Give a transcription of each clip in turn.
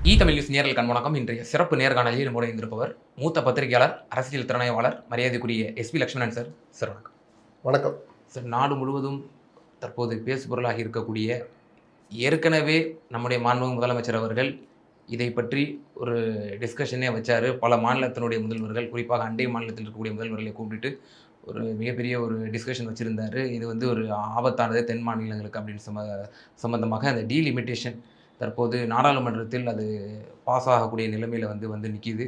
Tamil news நேயர்களுக்கு வணக்கம். இன்றைய சிறப்பு நேர்காணலில் நம்முடைய இருந்திருப்பவர் மூத்த பத்திரிகையாளர், அரசியல் திறனாய்வாளர், மரியாதைக்குரிய எஸ்பி லட்சுமணன் சார். சார் வணக்கம். வணக்கம் சார், நாடு முழுவதும் தற்போது பேசுபொருளாகி இருக்கக்கூடிய ஏற்கனவே நம்முடைய மாண்புமிகு முதலமைச்சர் அவர்கள் இதை பற்றி ஒரு டிஸ்கஷனே வச்சார். பல மாநிலத்தினுடைய முதல்வர்கள், குறிப்பாக அண்டை மாநிலத்தில் இருக்கக்கூடிய முதல்வர்களை கூப்பிட்டு ஒரு மிகப்பெரிய ஒரு டிஸ்கஷன் வச்சுருந்தார். இது ஒரு ஆபத்தானது தென் மாநிலங்களுக்கு அப்படின்னு சம்பந்தமாக அந்த டீலிமிட்டேஷன் தற்போது நாடாளுமன்றத்தில் அது பாஸ் ஆகக்கூடிய நிலைமையில் வந்து நிற்கிது.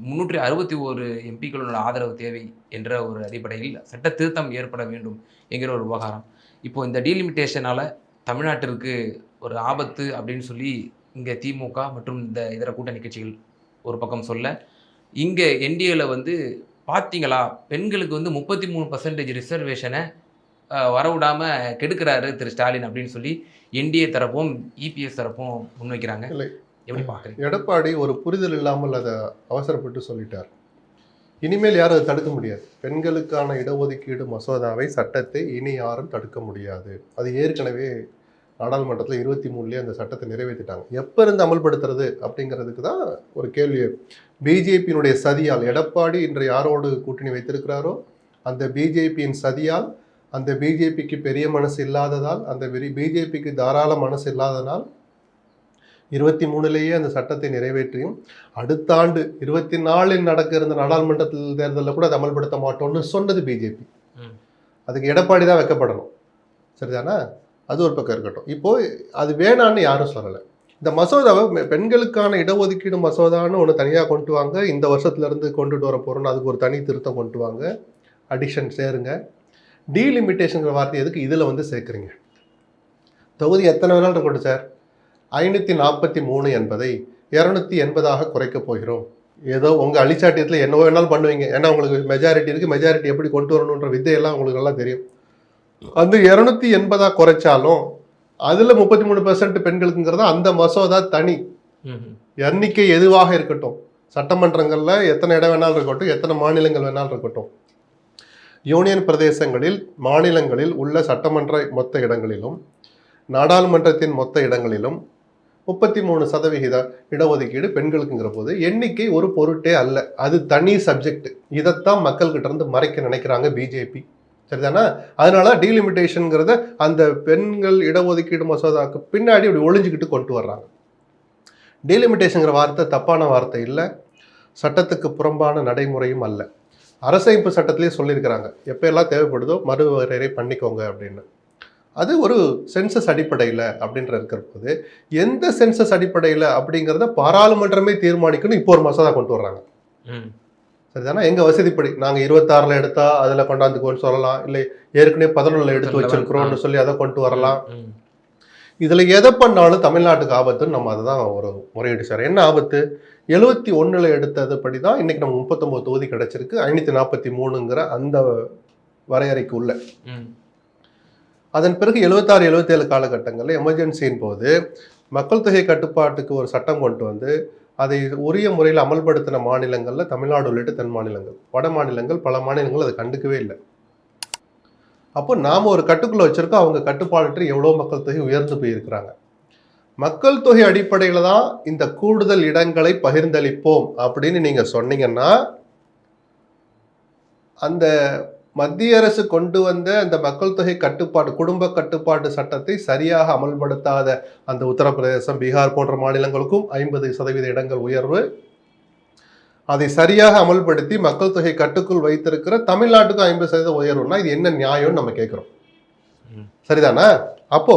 361 எம்பிக்களோட ஆதரவு தேவை என்ற ஒரு அடிப்படையில் சட்ட திருத்தம் ஏற்பட வேண்டும் என்கிற ஒரு விவகாரம். இப்போது இந்த டீலிமிட்டேஷனால் தமிழ்நாட்டிற்கு ஒரு ஆபத்து அப்படின்னு சொல்லி இங்கே திமுக மற்றும் இந்த இதர கூட்டணி கட்சிகள் ஒரு பக்கம் சொல்ல, இங்கே என்டிஏல பார்த்தீங்களா பெண்களுக்கு 33% ரிசர்வேஷனை வரவிடாமல் கெடுக்கிறாரு திரு ஸ்டாலின் அப்படின்னு சொல்லி என்டிஏ தரப்பும் இபிஎஸ் தரப்பும் முன்வைக்கிறாங்க. எப்படி பார்க்குறீங்க? எடப்பாடி ஒரு புரிதல் இல்லாமல் அதை அவசரப்பட்டு சொல்லிட்டார். இனிமேல் யாரும் அதை தடுக்க முடியாது. பெண்களுக்கான இடஒதுக்கீடு மசோதாவை, சட்டத்தை இனி யாரும் தடுக்க முடியாது. அது ஏற்கனவே நாடாளுமன்றத்தில் 23 அந்த சட்டத்தை நிறைவேற்றிட்டாங்க. எப்போ இருந்து அமல்படுத்துறது அப்படிங்கிறதுக்கு தான் ஒரு கேள்வி. பிஜேபியினுடைய சதியால், எடப்பாடி இன்று யாரோடு கூட்டணி வைத்திருக்கிறாரோ அந்த பிஜேபியின் சதியால், அந்த பிஜேபிக்கு பெரிய மனசு இல்லாததால், அந்த பிஜேபிக்கு தாராள மனசு இல்லாததால் 23 அந்த சட்டத்தை நிறைவேற்றியும் அடுத்த ஆண்டு 24 நடக்க இருந்த நாடாளுமன்றத்தில் தேர்தலில் கூட அதை அமல்படுத்த மாட்டோம்னு சொன்னது பிஜேபி. அதுக்கு எடப்பாடி தான் வைக்கப்படணும். சரிதானா? அது ஒரு பக்கம் இருக்கட்டும். இப்போது அது வேணான்னு யாரும் சொல்லலை. இந்த மசோதாவை பெண்களுக்கான இடஒதுக்கீடு மசோதான்னு ஒன்று தனியாக கொண்டு வாங்க, இந்த வருஷத்துலேருந்து கொண்டுட்டு வர போகிறோன்னு அதுக்கு ஒரு தனி திருத்தம் கொண்டு வாங்க, அடிஷன் சேருங்க. டீலிமிட்டேஷனுங்கிற வார்த்தை எதுக்கு இதில் சேர்க்குறீங்க? தொகுதி எத்தனை வேணாலும் இருக்கட்டும் சார், 543 என்பதை 280 குறைக்கப் போகிறோம். ஏதோ உங்கள் அழிச்சாட்டியத்தில் என்ன வேணாலும் பண்ணுவீங்க. ஏன்னா உங்களுக்கு மெஜாரிட்டி இருக்குது, மெஜாரிட்டி எப்படி கொண்டு வரணுன்ற வித்தையெல்லாம் உங்களுக்கு நல்லா தெரியும். அந்த 280 குறைச்சாலும் அதில் 33% பெண்களுக்குங்கிறதா அந்த மசோதா தனி. எண்ணிக்கை எதுவாக இருக்கட்டும், சட்டமன்றங்களில் எத்தனை இடம் வேணாலும் இருக்கட்டும், எத்தனை மாநிலங்கள் வேணாலும் இருக்கட்டும், யூனியன் பிரதேசங்களில் மாநிலங்களில் உள்ள சட்டமன்ற மொத்த இடங்களிலும் நாடாளுமன்றத்தின் மொத்த இடங்களிலும் 33% இடஒதுக்கீடு பெண்களுக்குங்கிற போது எண்ணிக்கை ஒரு பொருட்டே அல்ல. அது தனி சப்ஜெக்ட். இதைத்தான் மக்கள்கிட்ட இருந்து மறைக்க நினைக்கிறாங்க பிஜேபி. சரிதானா? அதனால டீலிமிட்டேஷனுங்கிறத அந்த பெண்கள் இடஒதுக்கீடு மசோதாவுக்கு பின்னாடி அப்படி ஒளிஞ்சுக்கிட்டு கொண்டு வர்றாங்க. டீலிமிட்டேஷனுங்கிற வார்த்தை தப்பான வார்த்தை இல்லை, சட்டத்துக்கு புறம்பான நடைமுறையும் அல்ல. அரசமைப்பு சட்டத்திலேயே சொல்லியிருக்கிறாங்க, எப்போ எல்லாம் தேவைப்படுதோ மறுவரையறை பண்ணிக்கோங்க அப்படின்னு. அது ஒரு சென்சஸ் அடிப்படையில் அப்படின்ற இருக்கிற போது எந்த சென்சஸ் அடிப்படையில் அப்படிங்கிறத பாராளுமன்றமே தீர்மானிக்கணும். இப்போ ஒரு மசோதா கொண்டு வர்றாங்க. சரிதானா? எங்கள் வசதிப்படி நாங்கள் 26 எடுத்தால் அதில் கொண்டாந்துக்கோன்னு சொல்லலாம், இல்லை ஏற்கனவே 11 எடுத்து வச்சிருக்கிறோம்னு சொல்லி அதை கொண்டு வரலாம். இதில் எதை பண்ணாலும் தமிழ்நாட்டுக்கு ஆபத்துன்னு நம்ம அதை தான் ஒரு முறையீடு சார். என்ன ஆபத்து? 71 எடுத்தது படி தான் இன்றைக்கி நம்ம 39 தொகுதி கிடச்சிருக்கு, 543ங்கிற அந்த வரையறைக்கு உள்ள. அதன் பிறகு 76, 77 காலகட்டங்களில் எமர்ஜென்சியின் போது மக்கள் தொகை கட்டுப்பாட்டுக்கு ஒரு சட்டம் கொண்டு வந்து அதை உரிய முறையில் அமல்படுத்தின மாநிலங்களில் தமிழ்நாடு உள்ளிட்ட தென் மாநிலங்கள், வட மாநிலங்கள், பல மாநிலங்கள் அதை கண்டுக்கவே இல்லை. அப்போ நாம் ஒரு கட்டுக்குள்ளே வச்சுருக்கோம், அவங்க கட்டுப்பாடற்று எவ்வளோ மக்கள் தொகை உயர்ந்து போயிருக்கிறாங்க. மக்கள் தொகை அடிப்படையில் தான் இந்த கூடுதல் இடங்களை பகிர்ந்தளிப்போம் அப்படின்னு நீங்கள் சொன்னீங்கன்னா, அந்த மத்திய அரசு கொண்டு வந்த அந்த மக்கள் தொகை கட்டுப்பாடு, குடும்ப கட்டுப்பாட்டு சட்டத்தை சரியாக அமல்படுத்தாத அந்த உத்தரப்பிரதேசம், பீகார் போன்ற மாநிலங்களுக்கும் 50% இடங்கள் உயர்வு, அதை சரியாக அமல்படுத்தி மக்கள் தொகை கட்டுக்குள் வைத்திருக்கிற தமிழ்நாட்டுக்கும் 50% உயர்வுனா இது என்ன நியாயம்னு நம்ம கேட்குறோம். சரிதானா? அப்போ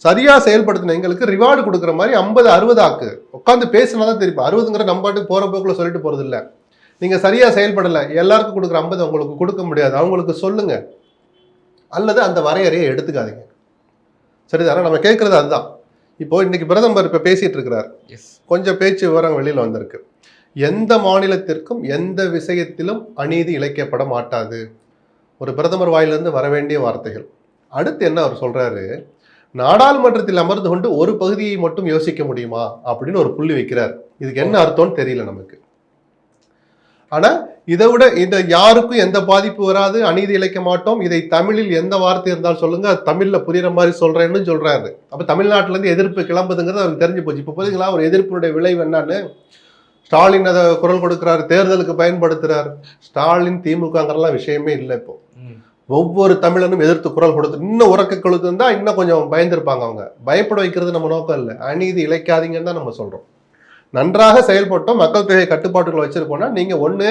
சரியா செயல்படுத்தின எங்களுக்கு ரிவார்டு கொடுக்குற மாதிரி 50, 60 ஆக்கு. உட்காந்து பேசினாதான் தெரியும். 60ங்கிற நம்ம பாட்டுக்கு போகிற போக்குள்ள சொல்லிட்டு போகிறது இல்லை. நீங்கள் சரியாக செயல்படலை, எல்லாருக்கும் கொடுக்குற 50 உங்களுக்கு கொடுக்க முடியாது, அவங்களுக்கு சொல்லுங்க, அல்லது அந்த வரையறையை எடுத்துக்காதீங்க. சரிதானா? நம்ம கேட்குறது அதுதான். இப்போது இன்றைக்கி பிரதமர் இப்போ பேசிகிட்டு இருக்கிறார், கொஞ்சம் பேச்சு விவரம் வெளியில் வந்திருக்கு. எந்த மாநிலத்திற்கும் எந்த விஷயத்திலும் அநீதி இழைக்கப்பட மாட்டாது. ஒரு பிரதமர் வாயிலிருந்து வர வேண்டிய வார்த்தைகள். அடுத்து என்ன அவர் சொல்கிறாரு? நாடாளுமன்றத்தில் அமர்ந்து கொண்டு ஒரு பகுதியை மட்டும் யோசிக்க முடியுமா அப்படின்னு ஒரு புள்ளி வைக்கிறார். இதுக்கு என்ன அர்த்தம்னு தெரியல நமக்கு. ஆனால் இதை விட இந்த யாருக்கும் எந்த பாதிப்பு வராது, அநீதி இழைக்க மாட்டோம், இதை தமிழில் எந்த வார்த்தை இருந்தாலும் சொல்லுங்க, அது தமிழ்ல புரியுற மாதிரி சொல்றேன்னு சொல்றாரு. அப்ப தமிழ்நாட்டுல இருந்து எதிர்ப்பு கிளம்புதுங்கிறது அவருக்கு தெரிஞ்சு போச்சு. இப்ப போதுங்களா ஒரு எதிர்ப்பினுடைய விளைவு என்னன்னு? ஸ்டாலின் அதை குரல் கொடுக்கிறாரு, தேர்தலுக்கு பயன்படுத்துறாரு. ஸ்டாலின் திமுகங்கிறலாம் விஷயமே இல்லை. இப்போ ஒவ்வொரு தமிழனும் எதிர்த்து குரல் கொடுத்து இன்னும் உறக்க கொழுத்துருந்தா இன்னும் கொஞ்சம் பயந்துருப்பாங்க. அவங்க பயப்பட வைக்கிறது நம்ம நோக்கம் இல்லை, அநீதி இழைக்காதீங்கன்னு தான் நம்ம சொல்றோம். நன்றாக செயல்பட்டோம், மக்கள் தொகை கட்டுப்பாட்டுகளை வச்சிருக்கோம்னா நீங்க ஒண்ணு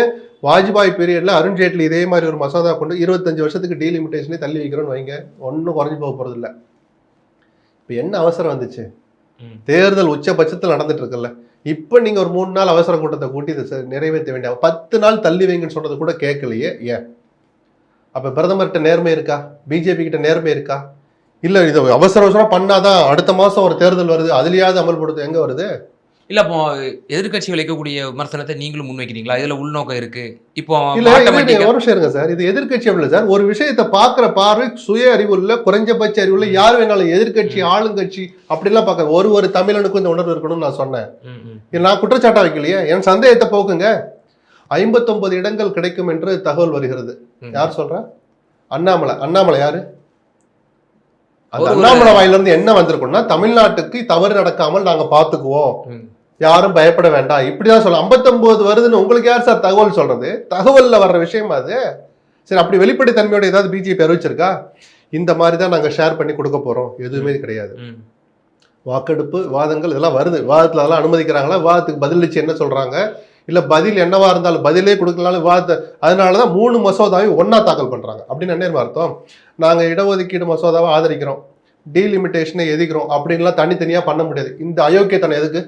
வாஜ்பாய் பீரியட்ல அருண்ஜேட்லி இதே மாதிரி ஒரு மசோதா கொண்டு 25 வருஷத்துக்கு டீலிமிட்டேஷனே தள்ளி வைக்கிறோன்னு வைங்க, ஒன்றும் குறைஞ்சு போக போறது இல்லை. இப்போ என்ன அவசரம் வந்துச்சு? தேர்தல் உச்சபட்சத்தில் நடந்துட்டு இருக்குல்ல, இப்போ நீங்க ஒரு 3 நாள் அவசர கூட்டத்தை கூட்டி இதை நிறைவேற்ற வேண்டிய 10 நாள் தள்ளி வைங்கன்னு சொல்றது கூட கேட்கலையே. ஏன்? அப்ப பிரதமர்கிட்ட நேர்மை இருக்கா? பிஜேபி கிட்ட நேர்மை இருக்கா? இல்ல இது அவசர அவசரம் பண்ணாதான் அடுத்த மாசம் ஒரு தேர்தல் வருது, அதுலயாவது அமல்படுத்த எங்க வருது? இல்ல அப்போ எதிர்கட்சிகள் வைக்கக்கூடிய விமர்சனத்தை நீங்களும் முன்வைக்கிறீங்களா? இதுல உள்நோக்கம் இருக்கு. இப்போ இல்ல ஒரு விஷயம் இருங்க சார், இது எதிர்கட்சி அப்படி இல்லை சார். ஒரு விஷயத்தை பாக்குற பார்வை சுய அறிவு இல்ல, குறைஞ்சபட்ச அறிவு இல்ல. யார் வேணாலும் எதிர்கட்சி ஆளுங்கட்சி அப்படிலாம் பார்க்க ஒரு தமிழனுக்கும் இந்த உணர்வு இருக்கணும்னு நான் சொன்னேன். நான் குற்றச்சாட்டா வைக்கலையே, என் சந்தேகத்தை போக்குங்க. 59 இடங்கள் கிடைக்கும் என்று தகவல் வருகிறது. யார் சொல்ற? அண்ணாமலை யாரு? அந்த அண்ணாமலை வாயிலிருந்து என்ன வந்திருக்கும்னா, தமிழ்நாட்டுக்கு தவறு நடக்காமல் நாங்க பாத்துக்குவோம், யாரும் பயப்பட வேண்டாம், இப்படிதான் சொல்ல. 59 வருதுன்னு உங்களுக்கு யார் சார் தகவல் சொல்றது? தகவல்ல வர்ற விஷயம் அது. சரி, அப்படி வெளிப்படைத்தன்மையோட ஏதாவது பிஜேபி அறிவிச்சிருக்கா? இந்த மாதிரி தான் நாங்க ஷேர் பண்ணி கொடுக்க போறோம், எதுவுமே கிடையாது. வாக்கெடுப்பு விவாதங்கள் இதெல்லாம் வருது, விவாதத்துல அதெல்லாம் அனுமதிக்கிறாங்களா? விவாதத்துக்கு பதிலளிச்சு என்ன சொல்றாங்க? இல்ல பதில் என்னவா இருந்தாலும் பதிலே கொடுக்கலாலும் விவாதத்தை. அதனாலதான் 3 மசோதாவை ஒன்னா தாக்கல் பண்றாங்க. அப்படின்னு என்ன அர்த்தம்? நாங்க இடஒதுக்கீடு மசோதாவை ஆதரிக்கிறோம், டீலிமிட்டேஷனை எதிர்க்கிறோம் அப்படின்லாம் தனித்தனியா பண்ண முடியாது. இந்த அயோக்கியத்தனம் எதுக்கு?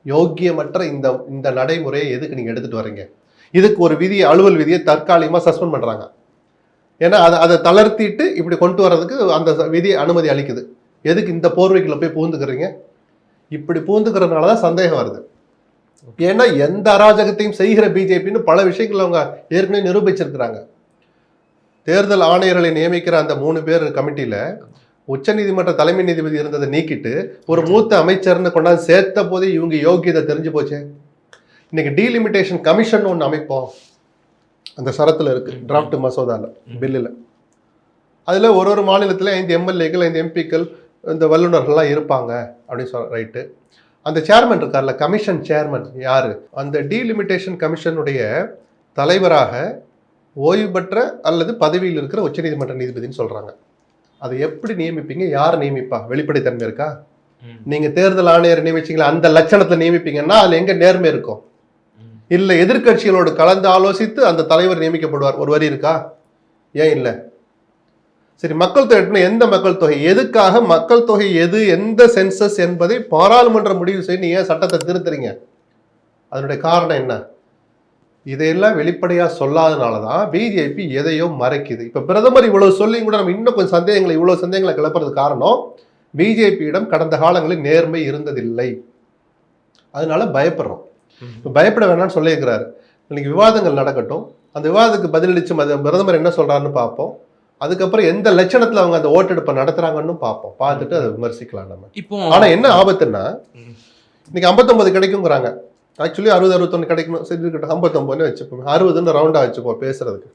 யோக்கியமற்ற இந்த நடைமுறையை எதுக்கு நீங்க எடுத்துட்டு வரீங்க? இதுக்கு ஒரு விதியை, அலுவல் விதியை தற்காலிகமா சஸ்பெண்ட் பண்றாங்க. ஏன்னா அதை தளர்த்திட்டு இப்படி கொண்டு வர்றதுக்கு அந்த விதி அனுமதி அளிக்குது. எதுக்கு இந்த போர்வைக்குள்ள போய் பூந்துக்கிறீங்க? இப்படி பூந்துக்கிறதுனாலதான் சந்தேகம் வருது. ஏன்னா எந்த அராஜகத்தையும் செய்கிற பிஜேபின்னு பல விஷயங்கள் அவங்க ஏற்கனவே நிரூபிச்சிருக்கிறாங்க. தேர்தல் ஆணையர்களை நியமிக்கிற அந்த 3 பேர் கமிட்டியில உச்சநீதிமன்ற தலைமை நீதிபதி இருந்ததை நீக்கிட்டு ஒரு மூத்த அமைச்சர்னு கொண்டாந்து சேர்த்த போதே இவங்க யோகியதை தெரிஞ்சு போச்சு. இன்னைக்கு டீலிமிட்டேஷன் கமிஷன் ஒன்று அமைப்போம், அந்த சரத்துல இருக்கு டிராஃப்ட் மசோதால பில்லுல. அதுல ஒரு மாநிலத்துல 5 எம்எல்ஏக்கள் 5 எம்பிக்கள் இந்த வல்லுநர்கள்லாம் இருப்பாங்க அப்படின்னு சொல்ற. ரைட்டு. அந்த சேர்மன் இருக்கார்ல, கமிஷன் சேர்மன் யாரு? அந்த டீலிமிட்டேஷன் கமிஷனுடைய தலைவராக ஓய்வு பெற்ற அல்லது பதவியில் இருக்கிற உச்சநீதிமன்ற நீதிபதினு சொல்றாங்க. அதை எப்படி நியமிப்பீங்க? யார் நியமிப்பா? வெளிப்படைத்தன்மை இருக்கா? நீங்க தேர்தல் ஆணையர் நியமிச்சீங்களா, அந்த லட்சணத்துல நியமிப்பீங்கன்னா அதுல எங்க நேர்மை இருக்கும்? இல்ல எதிர்கட்சிகளோடு கலந்து ஆலோசித்து அந்த தலைவர் நியமிக்கப்படுவார், ஒரு வரி இருக்கா? ஏன் இல்லை? சரி, மக்கள் தொகை எந்த மக்கள் தொகை, எதுக்காக மக்கள் தொகை எது, எந்த சென்சஸ் என்பதை பாராளுமன்றம் முடிவு செய்ய ஏன் சட்டத்தை திருத்துறீங்க? அதனுடைய காரணம் என்ன? இதையெல்லாம் வெளிப்படையா சொல்லாதனாலதான் பிஜேபி எதையோ மறைக்குது. இப்ப பிரதமர் இவ்வளவு சொல்லியும் கூட நம்ம இன்னும் கொஞ்சம் இவ்வளவு சந்தேகங்களை கிளப்புறது காரணம், பிஜேபியிடம் கடந்த காலங்களில் நேர்மை இருந்ததில்லை, அதனால பயப்படுறோம். இப்ப பயப்பட வேணாம்னு சொல்லியிருக்கிறாரு. இன்னைக்கு விவாதங்கள் நடக்கட்டும், அந்த விவாதத்துக்கு பதிலளிச்சு பிரதமர் என்ன சொல்றாருன்னு பார்ப்போம். அதுக்கப்புறம் எந்த லட்சணத்துல அவங்க அந்த ஓட்டெடுப்பை நடத்துறாங்கன்னு பார்ப்போம். பார்த்துட்டு அதை விமர்சிக்கலாம் நம்ம. இப்போ ஆனா என்ன ஆபத்துன்னா, இன்னைக்கு 59 கிடைக்குங்கிறாங்க. ஆக்சுவலி 60-61 கிடைக்கணும். சரி, 59 வச்சுப்போம், 60ன்னு ரவுண்டா வச்சுப்போம் பேசுறதுக்கு.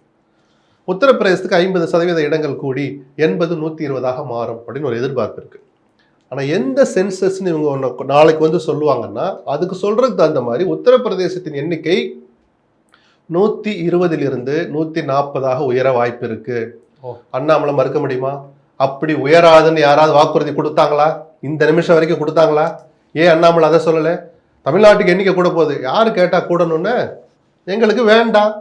உத்தரப்பிரதேசத்துக்கு 50% இடங்கள் கூடி 80-120 மாறும் அப்படின்னு ஒரு எதிர்பார்ப்பு இருக்கு. ஆனா எந்த சென்சஸ்ன்னு இவங்க நாளைக்கு வந்து சொல்லுவாங்கன்னா, அதுக்கு சொல்றதுக்கு தகுந்த மாதிரி உத்தரப்பிரதேசத்தின் எண்ணிக்கை 120 140 உயர வாய்ப்பு இருக்கு. அண்ணாமலை மறுக்க முடியுமா? அப்படி உயராதுன்னு யாராவது வாக்குறுதி கொடுத்தாங்களா? இந்த நிமிஷம் வரைக்கும் கொடுத்தாங்களா? ஏன் அண்ணாமலை அதை சொல்லல? தமிழ்நாட்டுக்கு எண்ணிக்கை கூட போகுது, யாரு கேட்டா கூடணும்னு? எங்களுக்கு வேண்டாம்.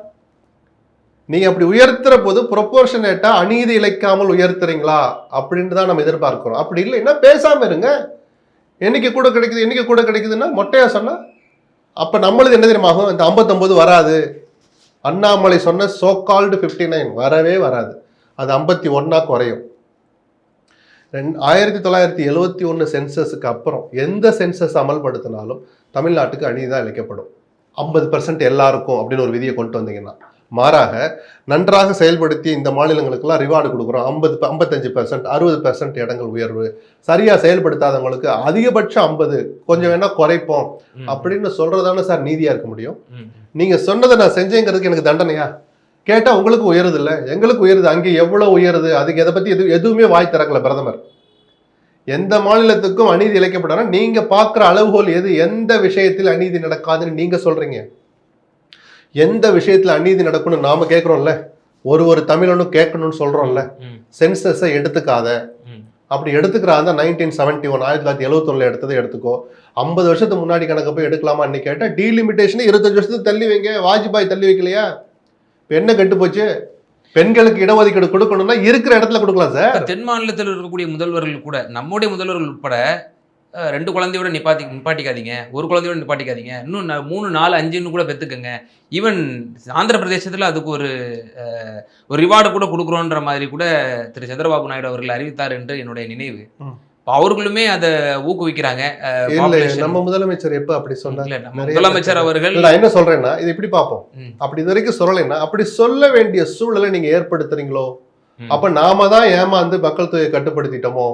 நீங்க அப்படி உயர்த்துற போது ப்ரொபோர்ஷனேட்டா அநீதி இழைக்காமல் உயர்த்துறீங்களா அப்படின்னு தான் நம்ம எதிர்பார்க்கிறோம். அப்படி இல்லைன்னா பேசாம இருங்க. எண்ணிக்கை கூட கிடைக்குதுன்னா மொட்டையா சொன்னா அப்ப நம்மளது என்ன தெரியுமாகும்? இந்த 59 வராது. அண்ணாமலை சொன்ன சோகால்டு 59 வரவே வராது, அது 51 குறையும். 1971 சென்சஸுக்கு அப்புறம் எந்த சென்சஸ் அமல்படுத்தினாலும் தமிழ்நாட்டுக்கு அநீதி தான் இழைக்கப்படும். 50% எல்லாருக்கும் அப்படின்னு ஒரு விதியை கொண்டு வந்தீங்கன்னா மாறாக நன்றாக செயல்படுத்தி இந்த மாநிலங்களுக்கெல்லாம் ரிவார்டு கொடுக்குறோம், 55%, 60% இடங்கள் உயர்வு, சரியா செயல்படுத்தாதவங்களுக்கு அதிகபட்சம் 50, கொஞ்சம் வேணா குறைப்போம் அப்படின்னு சொல்றதானே சார் நீதியா இருக்க முடியும்? நீங்க சொன்னதை நான் செஞ்சேங்கிறதுக்கு எனக்கு தண்டனையா? கேட்டா உங்களுக்கு உயருது இல்ல, எங்களுக்கு உயருது. அங்கே எவ்வளவு உயருது? அதுக்கு எதை பத்தி எதுவுமே வாய் திறக்கல பிரதமர். எந்த மாநிலத்துக்கும் அநீதி இழைக்கப்படாம நீங்க பாக்குற அளவுகோல் எது? எந்த விஷயத்தில் அநீதி நடக்காதுன்னு நீங்க சொல்றீங்க? எந்த விஷயத்துல அநீதி நடக்கும்னு நாம கேட்கிறோம்ல, ஒரு தமிழனும் கேட்கணும்னு சொல்றோம்ல. சென்சஸை எடுத்துக்காத, அப்படி எடுத்துக்கிறாங்க 1971 1971 எடுத்ததை எடுத்துக்கோ. 50 வருஷத்துக்கு முன்னாடி கணக்கு போய் எடுக்கலாமா அன்னைக்கு கேட்டா டீலிமிட்டேஷன் 25 வருஷத்துக்கு தள்ளி வைங்க. வாஜ்பாய் தள்ளி வைக்கலையா? என்ன கெட்டு போச்சு? பெண்களுக்கு இடஒதுக்கீடு கொடுக்கணும்னா இருக்கிற இடத்துல கொடுக்கலாம் சார். தென் மாநிலத்தில் இருக்கக்கூடிய முதல்வர்கள் கூட, நம்முடைய முதல்வர்கள் உட்பட 2 குழந்தையோட நிப்பாட்டிக்காதீங்க, 1 குழந்தையோட நிப்பாட்டிக்காதீங்க, இன்னும் 3 4 5ன்னு கூட பெற்றுக்கங்க. ஈவன் ஆந்திர பிரதேசத்தில் அதுக்கு ஒரு ரிவார்டு கூட கொடுக்குறோன்ற மாதிரி கூட திரு சந்திரபாபு நாயுடு அவர்கள் அறிவித்தார் என்று என்னுடைய நினைவு. அவர்களுமே அதை ஊக்குவிக்கிறாங்க. நம்ம முதலமைச்சர் எப்ப அப்படி சொன்னாங்க? முதலமைச்சர் அவர்கள் நான் என்ன சொல்றேன்னா, இது இப்படி பார்ப்போம். அப்படி இது வரைக்கும் சொல்லலைன்னா அப்படி சொல்ல வேண்டிய சூழலை நீங்க ஏற்படுத்துறீங்களோ, அப்ப நாம தான் ஏமாந்து மக்கள் தொகையை கட்டுப்படுத்திட்டோமோ?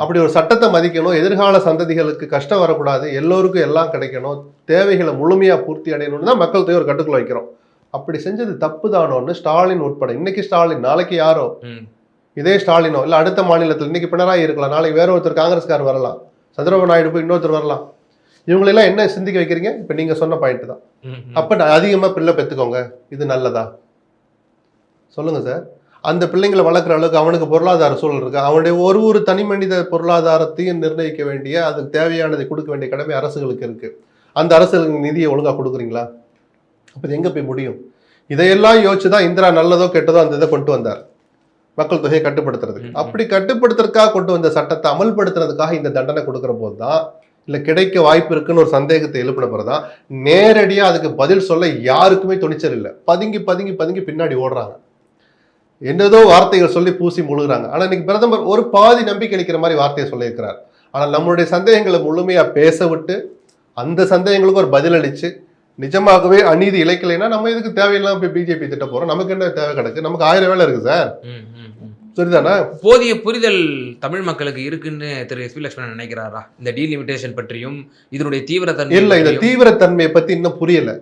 அப்படி ஒரு சட்டத்தை மதிக்கணும், எதிர்கால சந்ததிகளுக்கு கஷ்டம் வரக்கூடாது, எல்லோருக்கும் எல்லாம் கிடைக்கணும், தேவைகளை முழுமையா பூர்த்தி அடையணும்னு தான் மக்கள் தொகை ஒரு கட்டுக்குள்ள வைக்கிறோம். அப்படி செஞ்சது தப்பு தானோன்னு ஸ்டாலின் உட்பட, இன்னைக்கு ஸ்டாலின், நாளைக்கு யாரோ, இதே ஸ்டாலினோ இல்ல அடுத்த மாநிலத்தில், இன்னைக்கு பினராயி இருக்கலாம், நாளைக்கு வேற ஒருத்தர் காங்கிரஸ்கார் வரலாம், சந்திரபாபு நாயுடு போய் இன்னொருத்தர் வரலாம். இவங்களெல்லாம் என்ன சிந்திக்க வைக்கிறீங்க? இப்ப நீங்க சொன்ன பாயிண்ட் தான். அப்ப அதிகமா பிள்ளை பெத்துக்கோங்க, இது நல்லதா? சொல்லுங்க சார். அந்த பிள்ளைங்களை வளர்க்குற அளவுக்கு அவனுக்கு பொருளாதார சூழல் இருக்கு. அவனுடைய ஒரு தனி மனித பொருளாதாரத்தையும் நிர்ணயிக்க வேண்டிய, அதுக்கு தேவையானதை கொடுக்க வேண்டிய கடமை அரசுகளுக்கு இருக்கு. அந்த அரசுகளுக்கு நிதியை ஒழுங்கா கொடுக்குறீங்களா? அப்ப எங்க போய் முடியும்? இதையெல்லாம் யோசிச்சுதான் இந்திரா நல்லதோ கெட்டதோ அந்த இதை கொண்டு வந்தார், மக்கள் தொகையை கட்டுப்படுத்துறதுக்கு. அப்படி கட்டுப்படுத்துறதுக்காக கொண்டு வந்த சட்டத்தை அமல்படுத்துறதுக்காக இந்த தண்டனை கொடுக்குற போது தான், இல்ல கிடைக்க வாய்ப்பு இருக்குன்னு ஒரு சந்தேகத்தை எழுப்பின பிறகுதான் நேரடியா அதுக்கு பதில் சொல்ல யாருக்குமே துணிச்சல் இல்லை. பதுங்கி பதுங்கி பதுங்கி பின்னாடி ஓடுறாங்க, என்னதோ வார்த்தைகள் சொல்லி பூசி முழுகிறாங்க. ஆனா இன்னைக்கு பிரதமர் ஒரு பாதி நம்பிக்கை அளிக்கிற மாதிரி வார்த்தையை சொல்லியிருக்கிறார். ஆனால் நம்மளுடைய சந்தேகங்களை முழுமையா பேச விட்டு அந்த சந்தேகங்களுக்கு ஒரு பதில் அளிச்சு, நிஜமாகவே அநீதி இழைக்கலைன்னா நம்ம இதுக்கு தேவையில்லாம போய் பிஜேபி திட்ட போறோம். நமக்கு என்ன தேவை கிடக்கு? நமக்கு 1000 வேலை இருக்கு சார். சரிதானா? போதிய புரிதல் தமிழ் மக்களுக்கு இருக்குன்னு திரு எஸ் பி லட்சுமணன் நினைக்கிறாரா? இந்த டீலிமிட்டேஷன் பற்றியும் இதனுடைய தீவிரத்தன்மை இல்ல, இந்த தீவிரத்தன்மையை பத்தி இன்னும் புரியல.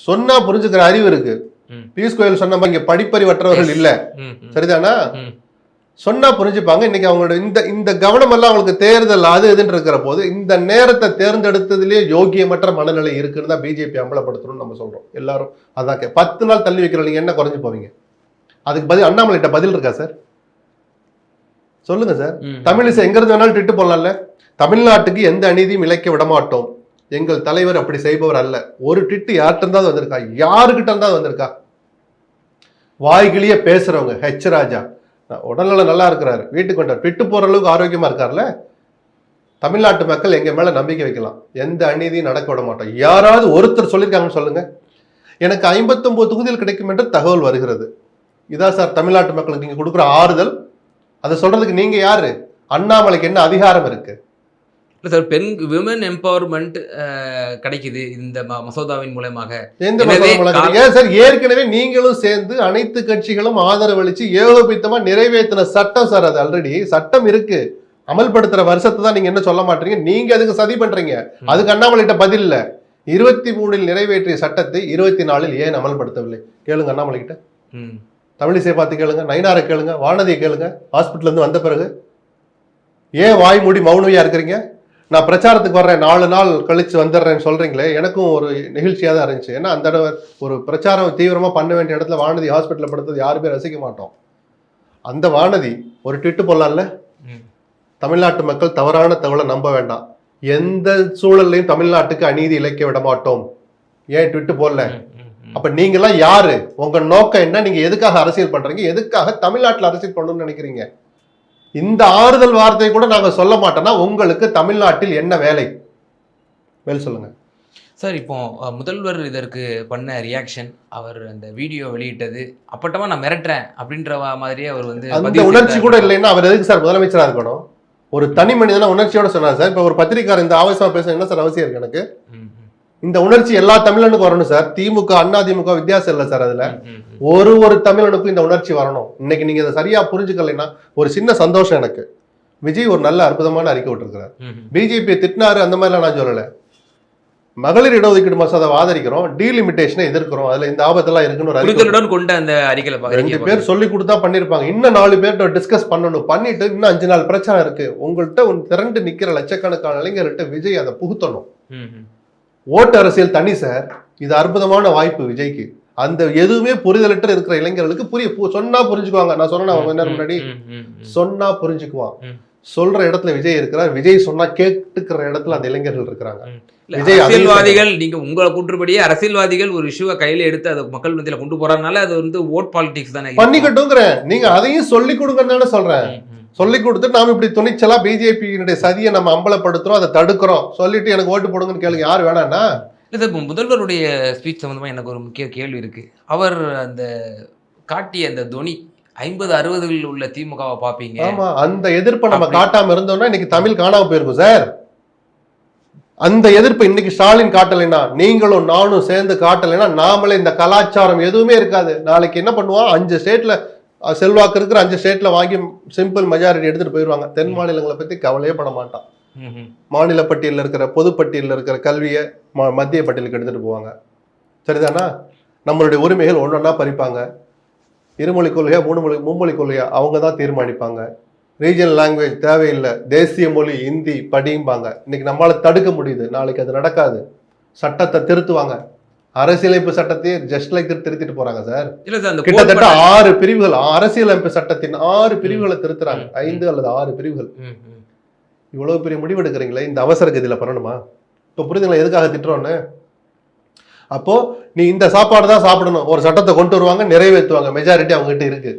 சொன்னா புரிஞ்சுக்கிற அறிவு இருக்கு. பியூஷ் கோயல் சொன்ன மாதிரி இங்க படிப்பறிவற்றவர்கள் இல்ல. சரிதானா? சொன்னா புரிஞ்சுப்பாங்க. இன்னைக்கு அவங்களோட இந்த கவனம் எல்லாம் அவங்களுக்கு தேர்தல் அது எதுன்னு இருக்கிற போது இந்த நேரத்தை தேர்ந்தெடுத்ததுலேயே யோகியமற்ற மனநிலை இருக்குன்னு தான் பிஜேபி அம்பலப்படுத்தணும்னு நம்ம சொல்றோம் எல்லாரும். அதான் 10 நாள் தள்ளி வைக்கிற நீங்க என்ன குறைஞ்சு போவீங்க? அதுக்கு பதில் அண்ணாமலைட்ட பதில் இருக்கா சார்? சொல்லுங்க சார். தமிழிசை எங்க இருந்து வேணாலும் ட்விட்டு போடலாம்ல. தமிழ்நாட்டுக்கு எந்த அநீதியும் இழைக்க விடமாட்டோம், எங்கள் தலைவர் அப்படி செய்பவர் அல்ல. ஒரு ட்விட்டு யார்கிட்ட இருந்தாவது வந்திருக்கா? யாருக்கிட்ட இருந்தாவது வந்திருக்கா? வாய்கிலேயே பேசுறவங்க ஹெச் ராஜா உடல்நல நல்லா இருக்கிறாரு, வீட்டுக்கு வந்தார், ட்விட்டு போற அளவுக்கு ஆரோக்கியமா இருக்கார்ல. தமிழ்நாட்டு மக்கள் எங்க மேல நம்பிக்கை வைக்கலாம், எந்த அநீதியும் நடக்க விட மாட்டோம். யாராவது ஒருத்தர் சொல்லியிருக்காங்கன்னு சொல்லுங்க. எனக்கு 59 தொகுதிகள் கிடைக்கும் என்று தகவல் வருகிறது. இதான் சார் தமிழ்நாட்டு மக்களுக்கு நீங்க கொடுக்குற ஆறுதல். அதை சொல்றதுக்கு நீங்க யாரு? அண்ணாமலைக்கு என்ன அதிகாரம் இருக்கு? இல்லை சார், விமன் எம்பவர்மெண்ட் கிடைக்குது இந்த மசோதாவின் மூலமாக. எந்த ஏன் சார்? ஏற்கனவே நீங்களும் சேர்ந்து அனைத்து கட்சிகளும் ஆதரவளிச்சு ஏகோபித்தமா நிறைவேற்றின சட்டம் சார். அது ஆல்ரெடி சட்டம் இருக்கு. அமல்படுத்துற வருஷத்தை தான் நீங்க என்ன சொல்ல மாட்டீங்க. நீங்க அதுக்கு சதி பண்றீங்க. அதுக்கு அண்ணாமலைகிட்ட பதில் இல்ல. 23 நிறைவேற்றிய சட்டத்தை 24 ஏன் அமல்படுத்தவில்லை? கேளுங்க அண்ணாமலை கிட்ட. தமிழிசை பார்த்து கேளுங்க, நயினாரை கேளுங்க, வானதியை கேளுங்க. ஹாஸ்பிட்டல் இருந்து வந்த பிறகு ஏன் வாய் மூடி மௌனவியா இருக்கிறீங்க? நான் பிரச்சாரத்துக்கு வர்றேன், 4 நாள் கழிச்சு வந்துடுறேன்னு சொல்றீங்களே, எனக்கும் ஒரு நிகழ்ச்சியாக தான் இருந்துச்சு. ஏன்னா அந்த ஒரு பிரச்சாரம் தீவிரமா பண்ண வேண்டிய இடத்துல வானதி ஹாஸ்பிட்டலில் படுத்தது யாருமே ரசிக்க மாட்டோம். அந்த வானதி ஒரு ட்விட்டு போடலாம்ல, தமிழ்நாட்டு மக்கள் தவறான தகவலை நம்ப வேண்டாம், எந்த சூழல்லையும் தமிழ்நாட்டுக்கு அநீதி இழைக்க விட மாட்டோம். ஏன் ட்விட்டு போடல? அப்ப நீங்கெல்லாம் யாரு? உங்க நோக்கம் என்ன? நீங்க எதுக்காக அரசியல் பண்றீங்க? எதுக்காக தமிழ்நாட்டில் அரசியல் பண்ணணும்னு நினைக்கிறீங்க? இந்த ஆறுதல் வார்த்தை கூட நாங்க சொல்ல மாட்டோம்னா உங்களுக்கு தமிழ்நாட்டில் என்ன வேலை? சொல்லுங்க சார். இப்போ முதல்வர் இதற்கு பண்ண ரியாக்ஷன், அவர் அந்த வீடியோ வெளியிட்டது, அப்பட்டமா நான் மிரட்டுறேன் அப்படின்ற மாதிரியே அவர் வந்து அந்த உணர்ச்சி கூட இல்லைன்னா அவர் எதுக்கு சார் முதலமைச்சரா இருக்கணும்? ஒரு தனி மனிதனா உணர்ச்சியோட சொன்னார் சார். இப்ப ஒரு பத்திரிகையாளர் இந்த ஆவேசமா பேச என்ன சார் அவசியம் இருக்கு எனக்கு? இந்த உணர்ச்சி எல்லா தமிழனுக்கும் வரணும் சார். திமுக அதிமுக வித்தியாசம் இல்லை சார். அதுல ம், ம். ஒரு தமிழனுக்கும் இந்த உணர்ச்சி வரணும். இன்னைக்கு நீங்க இதை சரியா புரிஞ்சுக்கலைன்னா ஒரு சின்ன சந்தோஷம் எனக்கு. விஜய் ஒரு நல்ல அற்புதமான அறிக்கை விட்டுருக்கிறார். பிஜேபி திட்டினாரு அந்த மாதிரிலாம் நான் சொல்லலை. மகளிர் இடஒதுக்கீடு மசோதாவை ஆதரிக்கிறோம், டீலிமிட்டேஷனை எதிர்க்கிறோம், அதுல இந்த ஆபத்தெல்லாம் இருக்குன்னு ஒரு அறிக்கை கொண்ட அந்த அறிக்கையில 2 பேர் சொல்லி கொடுத்தா பண்ணிருப்பாங்க. இன்னும் 4 பேர்கிட்ட டிஸ்கஸ் பண்ணணும். பண்ணிட்டு இன்னும் 5 நாள் பிரச்சனை இருக்கு. உங்கள்கிட்ட திரண்டு நிக்கிற லட்சக்கணக்கான இளைஞர்கிட்ட விஜய் அதை புகுத்தணும். ஓட்டு அரசியல் தனி சார். இது அற்புதமான வாய்ப்பு விஜய்க்கு. அந்த எதுவுமே புரிதலற்ற இருக்கிற இளைஞர்களுக்கு சொன்னா புரிஞ்சுக்குவாங்க. நான் சொன்னேன் கொஞ்ச நேரம் முன்னாடி, சொன்னா புரிஞ்சுக்குவான். சொல்ற இடத்துல விஜய் இருக்கிறார். விஜய் சொன்னா கேட்டுக்கிற இடத்துல அந்த இளைஞர்கள் இருக்கிறாங்க. அரசியல்வாதிகள் நீங்க உங்களை கூற்றுப்படியே அரசியல்வாதிகள் ஒரு இஷ்யூவை கையில எடுத்து அதை மக்கள் மத்தியில கொண்டு போறதுனால அது வந்து ஓட் பாலிடிக்ஸ் தானே பண்ணிக்கட்டும்ங்கிறேன். நீங்க அதையும் சொல்லி கொடுங்கன்னு சொல்றேன். சொல்லி கொடுத்து நாம இப்படி துணிச்சலா பிஜேபியினுடைய சதியை நம்ம அம்பலப்படுத்துறோம், அதை தடுக்கிறோம், சொல்லிட்டு எனக்கு ஓட்டு போடுங்கன்னு கேளுங்க. யார் வேணான்னா இல்லை சார், இப்போ முதல்வருடைய ஸ்பீச் சம்மந்தமாக எனக்கு ஒரு முக்கிய கேள்வி இருக்குது. அவர் அந்த காட்டிய அந்த துணி 50-60களில் உள்ள திமுகவை பார்ப்பீங்க. ஆமா, அந்த எதிர்ப்பை நம்ம காட்டாம இருந்தோம்னா இன்னைக்கு தமிழ் காணாம போயிருக்கும் சார். அந்த எதிர்ப்பு இன்னைக்கு ஸ்டாலின் காட்டலைன்னா, நீங்களும் நானும் சேர்ந்து காட்டலைன்னா, நாமளே இந்த கலாச்சாரம் எதுவுமே இருக்காது. நாளைக்கு என்ன பண்ணுவான், 5 ஸ்டேட்ல செல்வாக்கு இருக்கிற 5 ஸ்டேட்ல வாங்கி சிம்பிள் மெஜாரிட்டி எடுத்துட்டு போயிடுவாங்க. தென் மாநிலங்களை பத்தி கவலையே பட மாட்டான். மாநில பட்டியலில் இருக்கிற பொதுப்பட்டியலில் இருக்கிற கல்வியை மத்திய பட்டியலுக்கு எடுத்துட்டு போவாங்க. சரிதானா? நம்மளுடைய உரிமைகள் ஒன்றொன்னா பறிப்பாங்க. 2 மொழி கொள்கையா 3 கொள்கையா அவங்க தான் தீர்மானிப்பாங்க. ரீஜனல் லாங்குவேஜ் தேவையில்லை, தேசிய மொழி ஹிந்தி படியும்பாங்க. இன்னைக்கு நம்மளால தடுக்க முடியுது, நாளைக்கு அது நடக்காது. சட்டத்தை திருத்துவாங்க. அரசியலமைப்பு சட்டத்தையே ஜஸ்ட் லைக் திருத்திட்டு போறாங்க சார். கிட்டத்தட்ட 6 பிரிவுகள், அரசியலமைப்பு சட்டத்தின் 6 பிரிவுகளை திருத்துறாங்க. 5 அல்லது 6 பிரிவுகள். இவ்வளவு பெரிய முடிவு எடுக்கிறீங்களே, இந்த அவசர கதியில பண்ணணுமா? இப்போ புரியுதுங்களா எதுக்காக திட்டுறோன்னு? அப்போ நீ இந்த சாப்பாடு தான் சாப்பிடணும், ஒரு சட்டத்தை கொண்டு வருவாங்க, நிறைவேற்றுவாங்க. மெஜாரிட்டி அவங்க கிட்ட இருக்கு.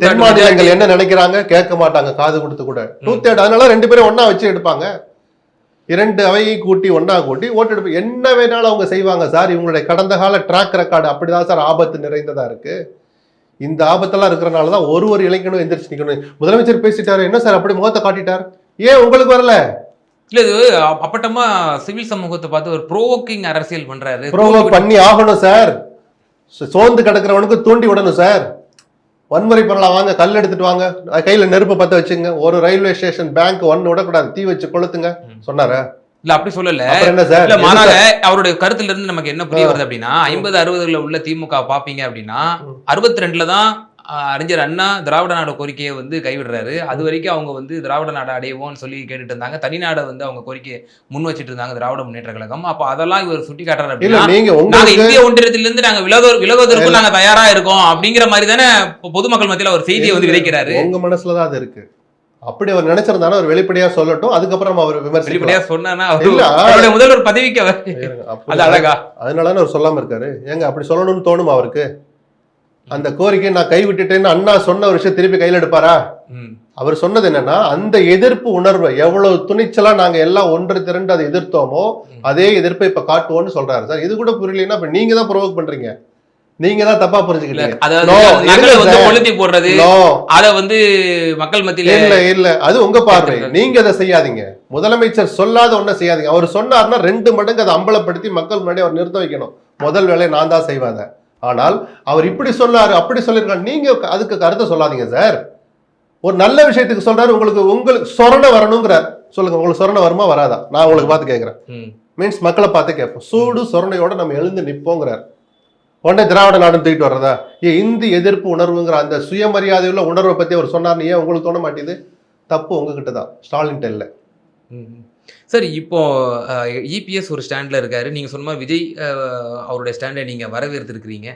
தென் மாநிலங்கள் என்ன நினைக்கிறாங்க கேட்க மாட்டாங்க, காது கொடுத்து கூட. 2/3. அதனால 2 பேரும் ஒன்னா வச்சு எடுப்பாங்க. 2 அவையை கூட்டி ஒன்னா கூட்டி ஓட்டு எடுப்பு என்ன வேணாலும் அவங்க செய்வாங்க சார். இவங்களுடைய கடந்த கால ட்ராக் ரெக்கார்டு அப்படிதான் சார் ஆபத்து நிறைந்ததா இருக்கு. இந்த ஆபத்தெல்லாம் இருக்கிறனாலதான் ஒரு இளைஞனும் எந்திரிச்சு நிக்கணும். முதலமைச்சர் பேசிட்டாரு, என்ன சார் அப்படி முகத்தை காட்டிட்டார், ஏன் உங்களுக்கு வரல? இல்ல, இது அப்பட்டமா சிவில் சமூகத்தை பார்த்து ஒரு ப்ரோவோக்கிங் அரசியல் பண்றாரு. ப்ரோவோக் பண்ணி ஆகணும் சார். சோர்ந்து கிடக்கிறவனுக்கு தூண்டி விடணும் சார். வன்முறை பண்ணலாம், வாங்க கல் எடுத்துட்டு வாங்க, கையில நெருப்பு பத்த வச்சுங்க, ஒரு ரயில்வே ஸ்டேஷன் பேங்க் 1 விடக்கூடாது, தீ வச்சு கொளுத்துங்க சொன்னாரா? இல்ல அப்படி சொல்லல. என்ன சார், இல்ல மாறாக அவருடைய கருத்துல இருந்து நமக்கு என்ன புரிய வருது அப்படின்னா, 50-60களில் உள்ள திமுக பாப்பீங்க அப்படின்னா 62ல தான் அறிஞர் அண்ணா திராவிட நாடு கோரிக்கையை வந்து கைவிடுறாரு. அது வரைக்கும் அவங்க வந்து திராவிட நாடு அடைவோம்னு சொல்லி கேட்டுட்டு இருந்தாங்க. தனிநாடை வந்து அவங்க கோரிக்கையை முன் வச்சுட்டு இருந்தாங்க திராவிட முன்னேற்ற கழகம். அப்ப அதெல்லாம் இவர் சுட்டி காட்டுறாரு அப்படின்னா, நாங்க இந்திய ஒன்றியத்திலிருந்து நாங்க விலகுவதற்கும் நாங்க தயாரா இருக்கோம் அப்படிங்கிற மாதிரி தானே பொதுமக்கள் மத்தியில ஒரு செய்தியை வந்து விதைக்கிறாரு. உங்க மனசுலதான் அது இருக்கு. அப்படி அவர் நினைச்சிருந்தாலும் அவர் வெளிப்படையா சொல்லட்டும், அதுக்கப்புறம் அவர் வெளிப்படையா சொன்னா முதல்வர் பதவிக்கு அது அழகா. அதனால அவர் சொல்லாம இருக்காரு. ஏங்க அப்படி சொல்லணும்னு தோணும் அவருக்கு. அந்த கோரிக்கை நான் கைவிட்டுட்டேன்னு அண்ணா சொன்ன ஒரு விஷயம் திருப்பி கையில் எடுப்பாரா? அவர் சொன்னது என்னன்னா, அந்த எதிர்ப்பு உணர்வை எவ்வளவு துணிச்சலா நாங்க எல்லாம் ஒன்று திரண்டு அதை எதிர்த்தோமோ அதே எதிர்ப்பை இப்ப காட்டுவோம்னு சொல்றாரு சார். இது கூட புரியலன்னா இப்ப நீங்க தான் ப்ரோவோக் பண்றீங்க, நீங்க தான் தப்பா புரிஞ்சுக்கிட்டீங்க. அத வந்து மக்கள் மத்தியில இல்ல அது உங்க பார்வை. நீங்க அதை செய்யாதீங்க. முதலமைச்சர் சொல்லாத ஒன்ன செய்யாதீங்க. அவர் சொன்னார்னா 2 மடங்கு அதை அம்பலப்படுத்தி மக்கள் முன்னாடி அவர் நிறுத்த வைக்கணும். முதல் வேலையை நான் தான் செய்வாங்க. ஆனால் அவர் இப்படி சொல்லாரு அப்படி சொல்லிருக்காரு, நீங்க அதுக்கு கருத்தை சொல்லாதீங்க சார். ஒரு நல்ல விஷயத்துக்கு சொல்றாரு, உங்களுக்கு சொரணை வரணுங்கிறார். சொல்லுங்க, உங்களுக்கு சொரணை வருமா வராதா? நான் உங்களுக்கு பார்த்து கேட்கிறேன். மீன்ஸ் மக்களை பார்த்து கேட்போம். சூடு சொரணையோட நம்ம எழுந்து நிற்போங்கிறார். உடனே திராவிட நாடு தூக்கிட்டு வர்றதா? இந்தி எதிர்ப்பு உணர்வுங்கிற அந்த சுயமரியாதை உள்ள உணர்வை பத்தி அவர் சொன்னார், ஏன் உங்களுக்கு தோண மாட்டேது? தப்பு உங்ககிட்ட தான், ஸ்டாலின் இல்ல. சரி, இப்போ இபிஎஸ் ஒரு ஸ்டாண்டில் இருக்காரு. நீங்கள் சொன்ன மாதிரி விஜய் அவருடைய ஸ்டாண்டை நீங்கள் வரவேற்றிருக்கிறீங்க.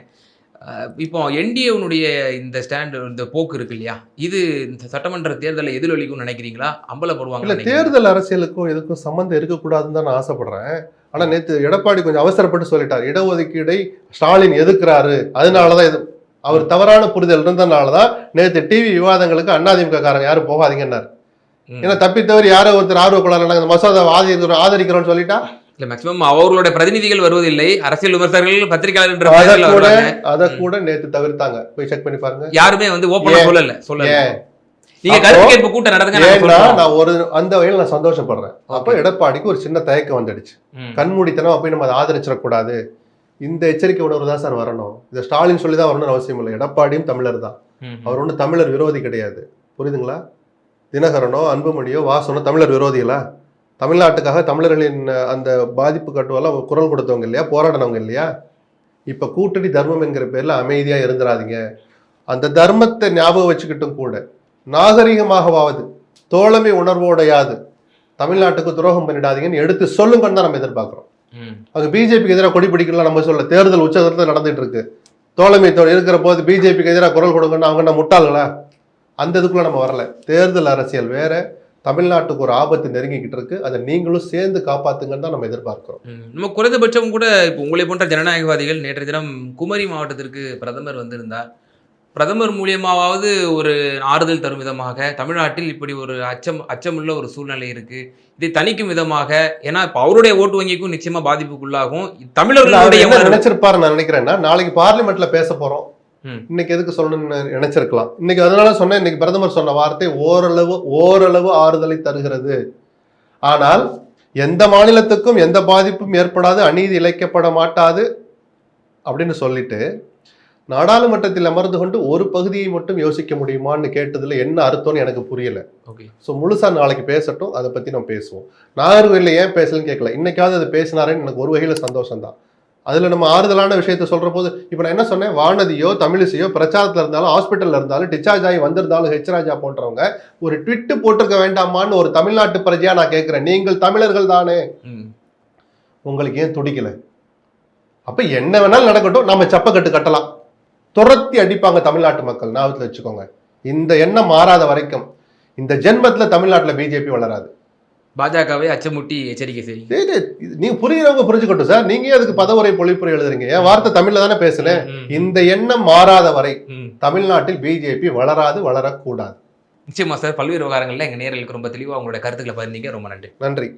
இப்போ என்டிஏனுடைய இந்த ஸ்டாண்டு, இந்த போக்கு இருக்கு இல்லையா, இது இந்த சட்டமன்ற தேர்தலில் எதிரொலிக்கும்னு நினைக்கிறீங்களா? அம்பலப்படுவாங்க? இல்லை, தேர்தல் அரசியலுக்கும் எதுக்கும் சம்மந்தம் இருக்கக்கூடாதுன்னு தான் நான் ஆசைப்படுறேன். ஆனால் நேற்று எடப்பாடி கொஞ்சம் அவசரப்பட்டு சொல்லிட்டார். இடஒதுக்கீடை ஸ்டாலின் எதிர்க்கிறாரு, அதனாலதான் இது அவர் தவறான புரிதல் இருந்ததுனாலதான் நேற்று டிவி விவாதங்களுக்கு அதிமுக காரங்க யாரும் போகாதீங்கன்னாரு. ஏன்னா தப்பித்தவர் யாரோ ஒருத்தர் ஆர்வக்குள்ளார மசோதா ஆதரிக்கிறோம்னு சொல்லிட்டா, இல்ல மேக்ஸிமம் அவர்களுடைய பிரதிநிதிகள் வருவதில்லை, அரசியல் விமர்சகர்கள் பத்திரிகையாளர் அத கூட நேத்து தவிர்த்தாங்க. போய் செக் பண்ணி பாருங்க. யாருமே வந்து ஓபனா சொல்லல. நீங்க கருத்து கேட்பு கூட்டம் நடந்துங்க நாங்க ஏன்னா சொல்றோம். நான் ஒரு அந்த வகையில் நான் சந்தோஷப்படுறேன். அப்போ எடப்பாடிக்கு ஒரு சின்ன தயக்கம் வந்துடுச்சு. கண்மூடித்தனமா போய் நம்ம அதை ஆதரிச்சிடக்கூடாது, இந்த எச்சரிக்கை உணர்வு தான் சார் வரணும். இதை ஸ்டாலின் சொல்லி தான் வரணும்னு அவசியம் இல்லை. எடப்பாடியும் தமிழர் தான், அவர் ஒன்றும் தமிழர் விரோதி கிடையாது. புரியுதுங்களா? தினகரனோ அன்புமணியோ வாசனோ தமிழர் விரோதிகளா? தமிழ்நாட்டுக்காக தமிழர்களின் அந்த பாதிப்பு கட்டுவெல்லாம் குரல் கொடுத்தவங்க இல்லையா, போராடினவங்க இல்லையா? இப்போ கூட்டணி தர்மம் என்கிற பேரில் அமைதியாக இருந்துடாதீங்க. அந்த தர்மத்தை ஞாபகம் வச்சுக்கிட்டும் கூட நாகரிகமாகவாவது தோழமை உணர்வோடையாது தமிழ்நாட்டுக்கு துரோகம் பண்ணிடாதீங்கன்னு எடுத்து சொல்லுங்கன்னு தான் நம்ம எதிர்பார்க்குறோம். அங்கே பிஜேபிக்கு எதிராக கொடி பிடிக்கலாம் நம்ம சொல்ல, தேர்தல் உச்சகத்தில் நடந்துட்டு இருக்கு. தோழமை இருக்கிற போது பிஜேபிக்கு எதிராக குரல் கொடுங்கன்னு அவங்க முட்டாள்களா? அந்த இதுக்குள்ள நம்ம வரல. தேர்தல் அரசியல் வேற, தமிழ்நாட்டுக்கு ஒரு ஆபத்து நெருங்கிக்கிட்டு இருக்கு, அதை நீங்களும் சேர்ந்து காப்பாத்துங்கன்னு தான் நம்ம எதிர்பார்க்கிறோம். நம்ம குறைந்தபட்சம் கூட இப்போ உங்களை போன்ற ஜனநாயகவாதிகள் நேற்றைய தினம் குமரி மாவட்டத்திற்கு பிரதமர் வந்திருந்தார். பிரதமர் மூலியமாவது ஒரு ஆறுதல் தரும் விதமாக தமிழ்நாட்டில் இப்படி ஒரு அச்சமுள்ள ஒரு சூழ்நிலை இருக்கு, இதை தணிக்கும் விதமாக, ஏன்னா இப்போ அவருடைய ஓட்டு வங்கிக்கும் நிச்சயமா பாதிப்புக்குள்ளாகும் தமிழர்களுடைய. என்ன நினைச்சிருப்பாரு நான் நினைக்கிறேன்னா, நாளைக்கு பார்லிமெண்ட்ல பேச போறோம், இன்னைக்கு எதுக்கு சொல்லணும்னு நினைச்சிருக்கலாம். இன்னைக்கு அதனால சொன்னேன், இன்னைக்கு பிரதமர் சொன்ன வார்த்தை ஓரளவு ஆறுதலை தருகிறது. ஆனால் எந்த மாநிலத்துக்கும் எந்த பாதிப்பும் ஏற்படாது, அநீதி இழைக்கப்பட மாட்டாது அப்படின்னு சொல்லிட்டு நாடாளுமன்றத்தில் அமர்ந்து கொண்டு ஒரு பகுதியை மட்டும் யோசிக்க முடியுமான்னு கேட்டதுல என்ன அர்த்தம்னு எனக்கு புரியல. ஸோ முழுசா நாளைக்கு பேசட்டும், அதை பத்தி நம்ம பேசுவோம். நாகர்கோயில்ல ஏன் பேசலன்னு கேட்கல, இன்னைக்காவது அது பேசினாரேன்னு எனக்கு ஒரு வகையில சந்தோஷம் தான். அதுல நம்ம ஆறுதலான விஷயத்த சொல்ற போது இப்ப நான் என்ன சொன்னேன், வானதியோ தமிழிசையோ பிரச்சாரத்துல இருந்தாலும் ஹாஸ்பிட்டல்ல இருந்தாலும் டிஸ்சார்ஜ் ஆகி வந்திருந்தாலும் ஹெச் ராஜா போன்றவங்க ஒரு ட்விட்டு போட்டிருக்க வேண்டாமான்னு ஒரு தமிழ்நாட்டு பிரஜையா நான் கேட்கிறேன். நீங்கள் தமிழர்கள் தானே, உங்களுக்கு ஏன் துடிக்கல? அப்ப என்ன வேணாலும் நடக்கட்டும், நம்ம சப்பக்கட்டு கட்டலாம், துரத்தி அடிப்பாங்க தமிழ்நாட்டு மக்கள், ஞாபகத்தில் வச்சுக்கோங்க. இந்த எண்ணம் மாறாத வரைக்கும் இந்த ஜென்மத்துல தமிழ்நாட்டுல பிஜேபி வளராது. பாஜகவை அச்சமுட்டி எச்சரிக்கை செய்யுங்க. நீங்க புரியுறவங்க புரிஞ்சுக்கட்டும் சார், நீங்க அதுக்கு பதவுரை பொழிப்புரை எழுதுறீங்க, என் வார்த்தை தமிழ்ல தானே பேசுறேன். இந்த எண்ணம் மாறாத வரை தமிழ்நாட்டில் பிஜேபி வளராது, வளரக்கூடாது. நிச்சயமா சார், பல்வேறு விவகாரங்கள்ல எங்க நேயர்களுக்கு ரொம்ப தெளிவா உங்களுடைய கருத்துக்களை பகிர்ந்தீங்க. ரொம்ப நன்றி. நன்றி.